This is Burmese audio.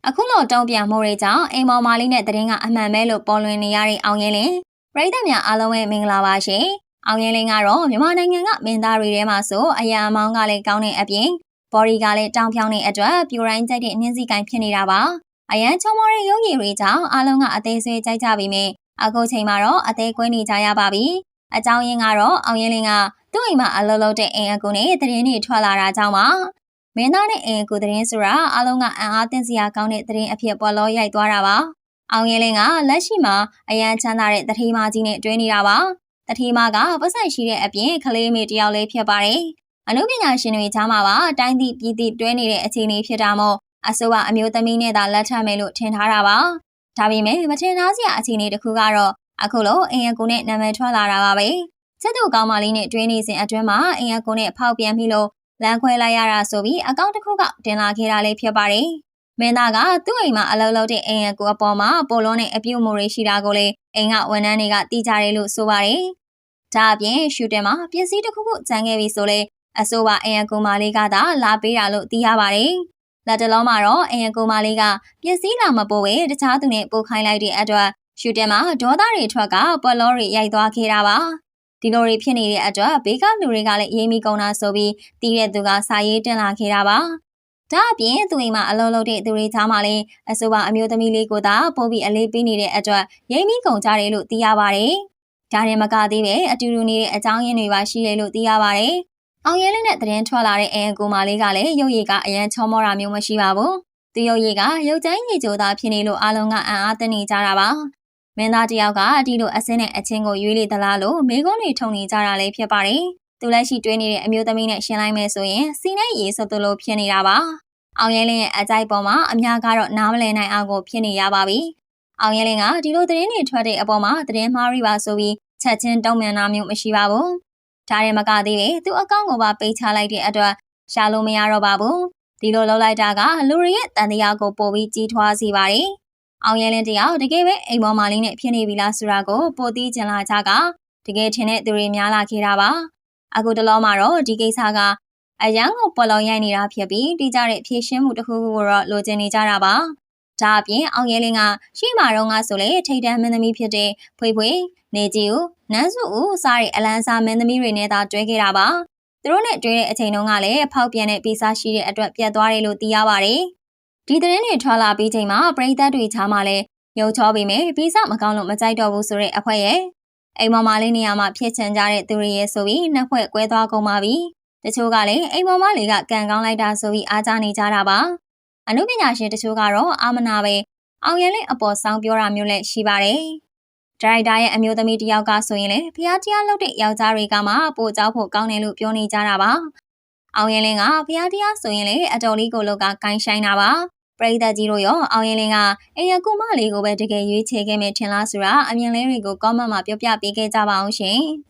အခုလိုတုံ့ပြန်မှုတွေကြောင့်အိမ်မော်မာလီနဲ့တရင်ကအမှန်ပဲလို့ပေါ်လွင်နေရတဲ့အောင်ရင်လင်းပရိသတ်များအားလုံးပဲမင်္ဂလာပါရှင်အောင်ရင်လင်းကတော့မြန်မာနိုင်ငံကမင်းသားတွေထဲမှာဆိုအရာအမောင်းကလည်းကောင်းတဲ့အပြင်ဘော်ဒီကလည်းတောင်ဖြောင်းတဲ့အတွက်ပြိုတိုင်းကြိုက်တဲ့နှင်းစည်းကိုင်းဖြစ်နေတာပါအရန်ချုံမော်ရဲ့ရုပ်ရည်တွေကြောင့်အားလုံးကအသေးဆွဲကြိုက်ကြပြီးမြင်အခုချိန်မှာတော့အသေးကွဲနေကြရပါပြီအကြောင်းရင်းကတော့အောင်ရင်လင်းကသူ့အိမ်မှာအလုပ်လုပ်တဲ့အိမ်အကူနဲ့တရင်တွေထွက်လာတာကြောင့်ပါမင်းသားနဲ့အိမ်အကူသတင်းဆိုတာအားလုံးကအံ့အားသင့်စရာကောင်းတဲ့သတင်းအဖြစ်ပေါ်လောရိုက်သွားတာပါ။အောင်ရင်လင်းကလက်ရှိမှာအရန်ချမ်းသာတဲ့တထေးမကြီးနဲ့တွဲနေတာပါ။တထေးမကပတ်ဆိုင်ရှိတဲ့အပြင်ကလေးမေတယောက်လေးဖြစ်ပါတယ်။အနုပညာရှင်တွေချားမှာပါတိုင်းသည့်ပြည်သည့်တွဲနေတဲ့အခြေအနေဖြစ်တာမို့အစိုးရအမျိုးသမီးနဲ့သာလက်ထပ်မယ်လို့ထင်ထားတာပါ။ဒါပေမဲ့မထင်ထားစရာအခြေအနေတစ်ခုကတော့အခုလိုအိမ်အကူနဲ့နာမည်ထွက်လာတာပါပဲ။စစ်သူကောင်းမလေးနဲ့တွဲနေစဉ်အတွင်းမှာအိမ်အကူနဲ့ဖောက်ပြန်ပြီးလို့လမ်းခွဲလိုက်ရတာဆိုပြီးအကောင့်တစ်ခုကတင်လာခဲ့တာလေးဖြစ်ပါတယ်။မင်းသားကသူ့အိမ်မှာအလုပ်လုပ်တဲ့အိမ်အကူအပေါ်မှာပိုလုံးနဲ့အပြုတ်မှုတွေရှိတာကိုလေအိမ်ကဝန်ထမ်းတွေကသိကြတယ်လို့ဆိုပါတယ်။ဒါအပြင်ရှူတင်မှာပစ္စည်းတစ်ခုခုကျန်ခဲ့ပြီဆိုလေအဆိုပါအိမ်အကူမလေးကသာလာပေးတာလို့သိရပါတယ်။လက်တလုံးမှာတော့အိမ်အကူမလေးကပစ္စည်းလာမပို့ပဲတခြားသူနဲ့ပို့ခိုင်းလိုက်တဲ့အတွက်ရှူတင်မှာဒေါသတွေထွက်ကပွက်လောတွေရိုက်သွားခဲ့တာပါ။ဒီလိုတွေဖြစ်နေတဲ့အတွက်ဘေးကလူတွေကလည်းရေးမိကုန်တာဆိုပြီးတီးတဲ့သူကစာရေးတင်လာခဲ့တာပါ။ဒါအပြင်သူအိမ်မှာအလုပ်လုပ်တဲ့သူတွေချားမှာလည်းအဆိုပါအမျိုးသမီးလေးကိုသာပို့ပြီးအလေးပေးနေတဲ့အတွက်ရေးမိကုန်ကြတယ်လို့သိရပါတယ်။ဒါနဲ့မကသေးပဲအတူတူနေတဲ့အကြောင်းရင်းတွေပါရှိတယ်လို့သိရပါတယ်။အောင်ရဲလေးနဲ့သတင်းထွက်လာတဲ့အိမ်အကူမလေးကလည်းရုပ်ရည်ကအရန်ချောမောတာမျိုးမရှိပါဘူး။သူရုပ်ရည်ကရုပ်ကျန်းရည်ကြိုသားဖြစ်နေလို့အားလုံးကအံ့အားသင့်နေကြတာပါ။မင်းသားတယောက်ကဒီလိုအစင်းနဲ့အချင်းကိုရွေးလေသလားလို့မိကုန်းတွေထုံနေကြတာလည်းဖြစ်ပါတယ်။သူလက်ရှိတွဲနေတဲ့အမျိုးသမီးနဲ့ရှင်းလိုက်မယ်ဆိုရင်စီနဲ့ရေစသလိုဖြစ်နေတာပါ။အောင်ရဲလင်းရဲ့အကြိုက်ပေါ်မှာအများကတော့နားမလည်နိုင်အောင်ကိုဖြစ်နေရပါပြီ။အောင်ရဲလင်းကဒီလိုသတင်းတွေထွက်တဲ့အပေါ်မှာသတင်းမှားရိပါဆိုပြီးချက်ချင်းတုံ့ပြန်တာမျိုးမရှိပါဘူး။ဒါရင်မကသေးပဲသူ့အကောင့်ကိုပါပိတ်ချလိုက်တဲ့အတွက်ရှာလို့မရတော့ပါဘူး။ဒီလိုလုပ်လိုက်တာကလူတွေရဲ့တန်တရားကိုပိုပြီးကြီးထွားစေပါတယ်။အောင်ရဲလင်းတယောက်တကယ်ပဲအိမ်ပေါ်မာလေးနဲ့ဖြစ်နေပြီလားဆိုတာကိုပိုသိကျင်လာကြကတကယ်ထင်တဲ့သူတွေများလာခဲ့တာပါအခုတလောမှာတော့ဒီကိစ္စကအရန်ကိုပေါ်လောင်ရိုက်နေတာဖြစ်ပြီးတိကျတဲ့ဖြည့်ရှင်းမှုတစ်ခုခုကိုတော့လိုချင်နေကြတာပါဒါအပြင်အောင်ရဲလင်းကရှိမာတော့ကဆိုလေထိတ်တန်းမင်းသမီးဖြစ်တဲ့ဖွေဖွေနေကြီးဦးနန်းစုဦးစားတဲ့အလန်းစားမင်းသမီးတွေနဲ့သာတွဲခဲ့တာပါသူတို့နဲ့တွဲတဲ့အချိန်တုန်းကလည်းဖောက်ပြန်တဲ့ပိစာရှိတဲ့အတွက်ပြတ်သွားတယ်လို့သိရပါတယ်ဒီသတင်းတွေထွက်လာပြီးချိန်မှာပရိသတ်တွေချားမှလည်းရုံချောပြီးမြဲပိစမကောင်းလို့မကြိုက်တော့ဘူးဆိုတဲ့အဖွဲ့ရဲ့အိမ်မော်မာလေးနေရာမှာဖြစ်ချင်ကြတဲ့သူတွေရဲ့ဆိုပြီးနှစ်ဖွဲ့ကွဲသွားကုန်ပါပြီတချို့ကလည်းအိမ်မော်မာလေးကကန်ကောင်းလိုက်တာဆိုပြီးအားကြနေကြတာပါအနုပညာရှင်တချို့ကတော့အာမနာပဲအောင်ရဲလင်းအပေါ်ဆောင်ပြောတာမျိုးလည်းရှိပါတယ်ဒရိုက်တာရဲ့အမျိုးသမီးတယောက်ကဆိုရင်လည်းဖျားတရားလုပ်တဲ့ယောက်ျားတွေကမှပို့ကြောက်ဖို့ကောင်းတယ်လို့ပြောနေကြတာပါအောင်ရဲလင်းကဖျားတရားဆိုရင်လည်းအတော်လေးကိုလောက်ကဂိုင်းဆိုင်တာပါပရိသတ်ကြီးတို့ရောအောင်ရင်လင်းကအိမ်ရကူမလေးကိုပဲတကယ်ရွေးချယ်ခဲ့မယ်ထင်လားဆိုတာအမြင်လေးတွေကို comment မှာပြောပြပေးခဲ့ကြပါအောင်ရှင်။